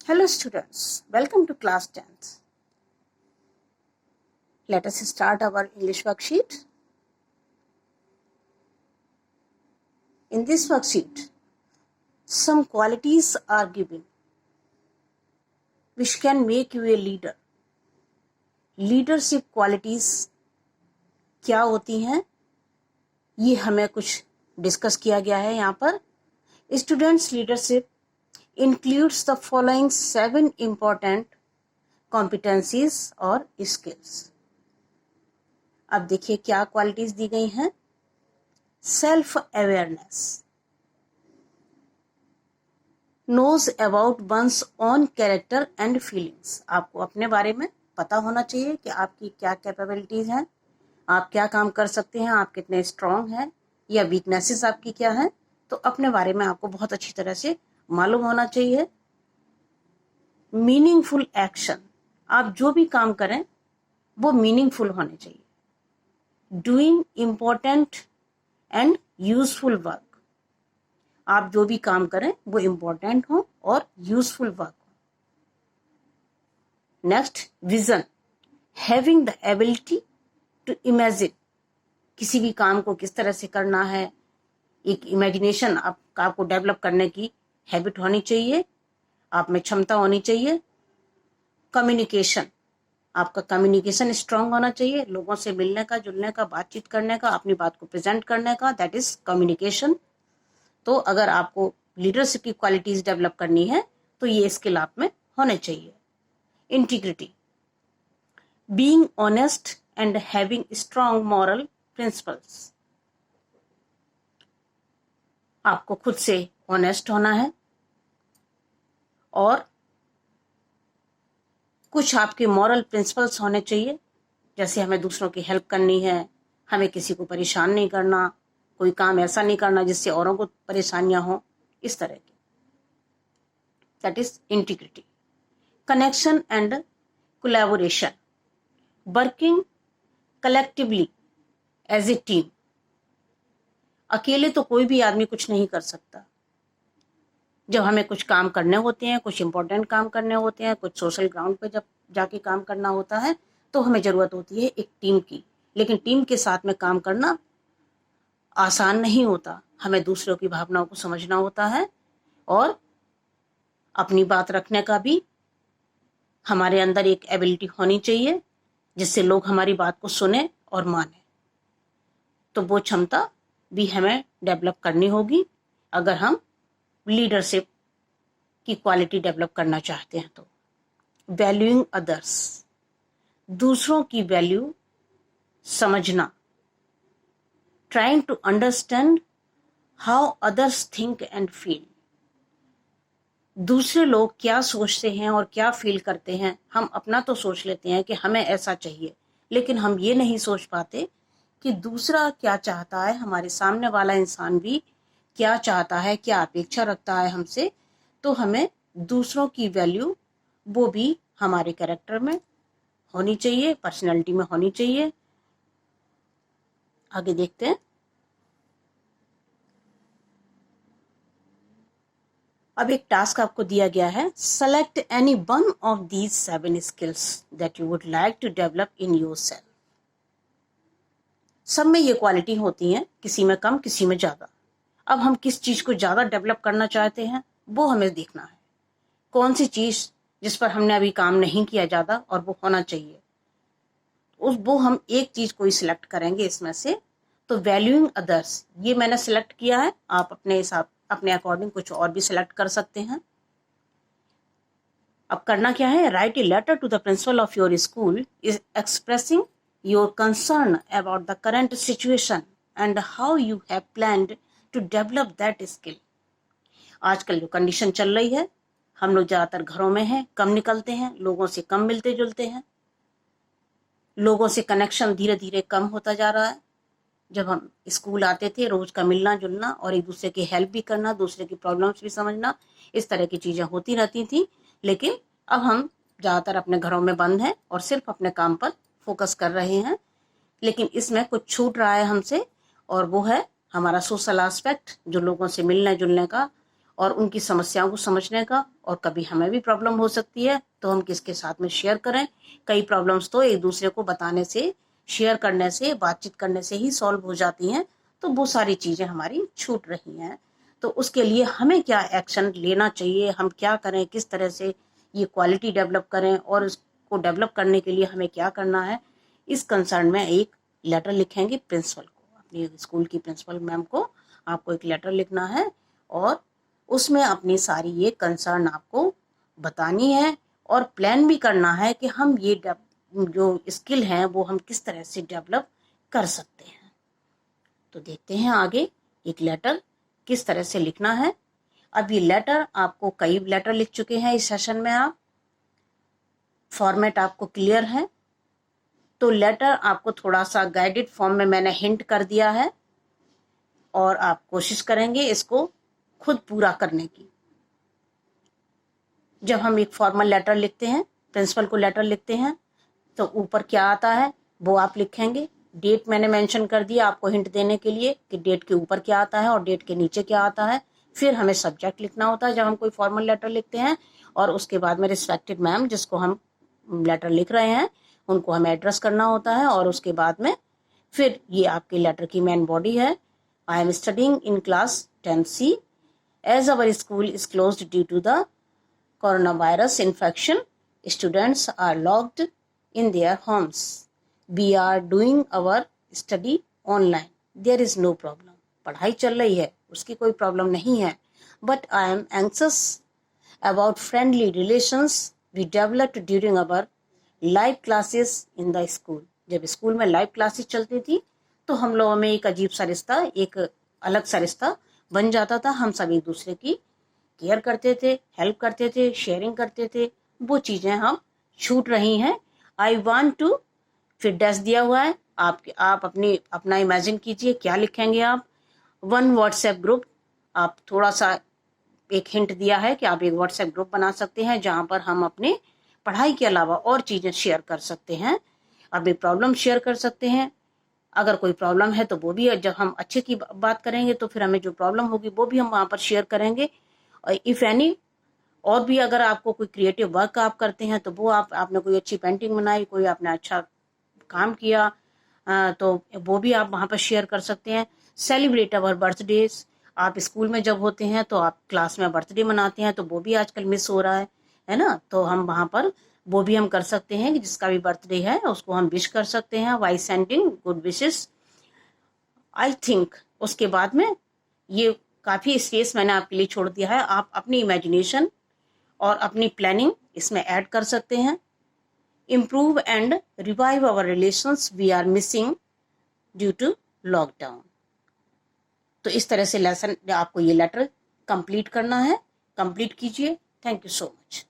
Hello students, welcome to class 10th. Let us start our English worksheet. In this worksheet, some qualities are given which can make you a leader. Leadership qualities क्या होती हैं ये हमें कुछ discuss किया गया है यहाँ पर. Students leadership includes the following 7 important competencies और skills. अब देखिए क्या क्वालिटीज दी गई हैं. Self awareness, knows about one's own character and feelings. आपको अपने बारे में पता होना चाहिए कि आपकी क्या कैपेबिलिटीज हैं, आप क्या काम कर सकते हैं, आप कितने स्ट्रांग हैं या वीकनेसेस आपकी क्या हैं. तो अपने बारे में आपको बहुत अच्छी तरह से मालूम होना चाहिए. मीनिंगफुल एक्शन, आप जो भी काम करें वो मीनिंगफुल होने चाहिए. Doing important and useful work, आप जो भी काम करें वो इम्पोर्टेंट हो और यूजफुल वर्क हो. Next, vision, having the ability to imagine, किसी भी काम को किस तरह से करना है, एक इमेजिनेशन आपको डेवलप करने की हैबिट होनी चाहिए, आप में क्षमता होनी चाहिए. कम्युनिकेशन, आपका कम्युनिकेशन स्ट्रांग होना चाहिए, लोगों से मिलने का, जुलने का, बातचीत करने का, अपनी बात को प्रेजेंट करने का, दैट इज कम्युनिकेशन. तो अगर आपको लीडरशिप की क्वालिटीज डेवलप करनी है तो ये स्किल आप में होने चाहिए. Integrity, being honest and having strong moral principles, आपको खुद से ऑनेस्ट होना है और कुछ आपके मॉरल प्रिंसिपल्स होने चाहिए. जैसे हमें दूसरों की हेल्प करनी है, हमें किसी को परेशान नहीं करना, कोई काम ऐसा नहीं करना जिससे औरों को परेशानियां हो, इस तरह की. That is integrity. Connection and collaboration, working collectively as a team. अकेले तो कोई भी आदमी कुछ नहीं कर सकता. जब हमें कुछ काम करने होते हैं, कुछ इंपॉर्टेंट काम करने होते हैं, कुछ सोशल ग्राउंड पे जब जाके काम करना होता है तो हमें जरूरत होती है एक टीम की. लेकिन टीम के साथ में काम करना आसान नहीं होता. हमें दूसरों की भावनाओं को समझना होता है और अपनी बात रखने का भी हमारे अंदर एक एबिलिटी होनी चाहिए जिससे लोग हमारी बात को सुने और माने. तो वो क्षमता भी हमें डेवलप करनी होगी अगर हम लीडरशिप की क्वालिटी डेवलप करना चाहते हैं. तो वैल्यूइंग अदर्स, दूसरों की वैल्यू समझना. Trying to understand how others think and feel, दूसरे लोग क्या सोचते हैं और क्या फील करते हैं. हम अपना तो सोच लेते हैं कि हमें ऐसा चाहिए, लेकिन हम ये नहीं सोच पाते कि दूसरा क्या चाहता है, हमारे सामने वाला इंसान भी क्या चाहता है, क्या अपेक्षा रखता है हमसे. तो हमें दूसरों की वैल्यू वो भी हमारे कैरेक्टर में होनी चाहिए, पर्सनैलिटी में होनी चाहिए. आगे देखते हैं. अब एक टास्क आपको दिया गया है. Select any one of these 7 skills that you would like to develop in yourself. सब में ये क्वालिटी होती हैं, किसी में कम, किसी में ज्यादा. अब हम किस चीज को ज्यादा डेवलप करना चाहते हैं वो हमें देखना है. कौन सी चीज जिस पर हमने अभी काम नहीं किया ज्यादा और वो होना चाहिए, वो हम एक चीज को ही सिलेक्ट करेंगे इसमें से. तो वैल्यूइंग अदर्स ये मैंने सिलेक्ट किया है, आप अपने हिसाब अपने अकॉर्डिंग कुछ और भी सिलेक्ट कर सकते हैं. अब करना क्या है. Write a letter to the principal of your school is expressing your concern about the current situation and how you have planned to develop that skill. आजकल जो कंडीशन चल रही है, हम लोग ज्यादातर घरों में हैं, कम निकलते हैं, लोगों से कम मिलते जुलते हैं, लोगों से कनेक्शन धीरे धीरे कम होता जा रहा है. जब हम स्कूल आते थे, रोज का मिलना जुलना और एक दूसरे की हेल्प भी करना, दूसरे की प्रॉब्लम्स भी समझना, इस तरह की चीजें होती रहती थी. लेकिन अब हम ज्यादातर अपने घरों में बंद हैं और सिर्फ अपने काम पर फोकस कर रहे हैं. लेकिन इसमें कुछ छूट रहा है हमसे, और वो है हमारा सोशल एस्पेक्ट, जो लोगों से मिलने जुलने का और उनकी समस्याओं को समझने का। और कभी हमें भी प्रॉब्लम हो सकती है तो हम किसके साथ में शेयर करें। कई प्रॉब्लम्स तो एक दूसरे को बताने से, शेयर करने से, बातचीत करने से ही सॉल्व हो जाती हैं। तो वो सारी चीज़ें हमारी छूट रही हैं। तो उसके लिए हमें क्या एक्शन लेना चाहिए, हम क्या करें, किस तरह से ये क्वालिटी डेवलप करें, और इसको डेवलप करने के लिए हमें क्या करना है, इस कंसर्न में एक लेटर लिखेंगे प्रिंसिपल को, अपनी स्कूल की प्रिंसिपल मैम को आपको एक लेटर लिखना है और उसमें अपनी सारी ये कंसर्न आपको बतानी है और प्लान भी करना है कि हम ये जो स्किल हैं वो हम किस तरह से डेवलप कर सकते हैं। तो देखते हैं आगे एक लेटर किस तरह से लिखना है। अब ये लेटर आपको, कई लेटर लिख चुके हैं इस सेशन में आप, फॉर्मेट आपको क्लियर है। तो लेटर आपको थोड़ा सा गाइडेड फॉर्म में मैंने हिंट कर दिया है और आप कोशिश करेंगे इसको खुद पूरा करने की। जब हम एक फॉर्मल लेटर लिखते हैं, प्रिंसिपल को लेटर लिखते हैं, तो ऊपर क्या आता है वो आप लिखेंगे। डेट मैंने मेंशन कर दिया आपको हिंट देने के लिए कि डेट के ऊपर क्या आता है और डेट के नीचे क्या आता है। फिर हमें सब्जेक्ट लिखना होता है जब हम कोई फॉर्मल लेटर लिखते हैं, और उसके बाद में रिस्पेक्टेड मैम जिसको हम लेटर लिख रहे हैं उनको हमें एड्रेस करना होता है। और उसके बाद में फिर ये आपके लेटर की मेन बॉडी है। I am studying in class 10C as our school is closed due to the coronavirus infection. Students are locked in their homes. We are doing our study online. There is no problem. पढ़ाई चल रही है, उसकी कोई problem नहीं है. But I am anxious about friendly relations we developed during our live classes in the school. जब school में लाइव क्लासेस चलती थी तो हम लोगों में एक अजीब सा रिश्ता, एक अलग सा रिश्ता बन जाता था। हम सब एक दूसरे की केयर करते थे, हेल्प करते थे, शेयरिंग करते थे। वो चीज़ें हम छूट रही हैं। आई वांट टू, फिर डैश दिया हुआ है, आप अपना इमेजिन कीजिए क्या लिखेंगे आप। वन व्हाट्सएप ग्रुप, आप थोड़ा सा एक हिंट दिया है कि आप एक व्हाट्सएप ग्रुप बना सकते हैं जहाँ पर हम अपने पढ़ाई के अलावा और चीज़ें शेयर कर सकते हैं, अपनी प्रॉब्लम शेयर कर सकते हैं। अगर कोई प्रॉब्लम है तो वो भी, जब हम अच्छे की बात करेंगे तो फिर हमें जो प्रॉब्लम होगी वो भी हम वहाँ पर शेयर करेंगे। और इफ़ एनी, और भी अगर आपको कोई क्रिएटिव वर्क आप करते हैं तो वो आपने कोई अच्छी पेंटिंग बनाई, कोई आपने अच्छा काम किया, तो वो भी आप वहाँ पर शेयर कर सकते हैं। सेलिब्रेट अवर बर्थडेज, आप स्कूल में जब होते हैं तो आप क्लास में बर्थडे मनाते हैं, तो वो भी आजकल मिस हो रहा है ना। तो हम वहाँ पर वो भी हम कर सकते हैं कि जिसका भी बर्थडे है उसको हम विश कर सकते हैं, why sending good wishes. I think उसके बाद में ये काफ़ी स्पेस मैंने आपके लिए छोड़ दिया है, आप अपनी इमेजिनेशन और अपनी प्लानिंग इसमें ऐड कर सकते हैं। Improve and revive our relations we are missing due to lockdown. तो इस तरह से लेसन आपको ये लेटर कंप्लीट करना है, कंप्लीट कीजिए। Thank you so much.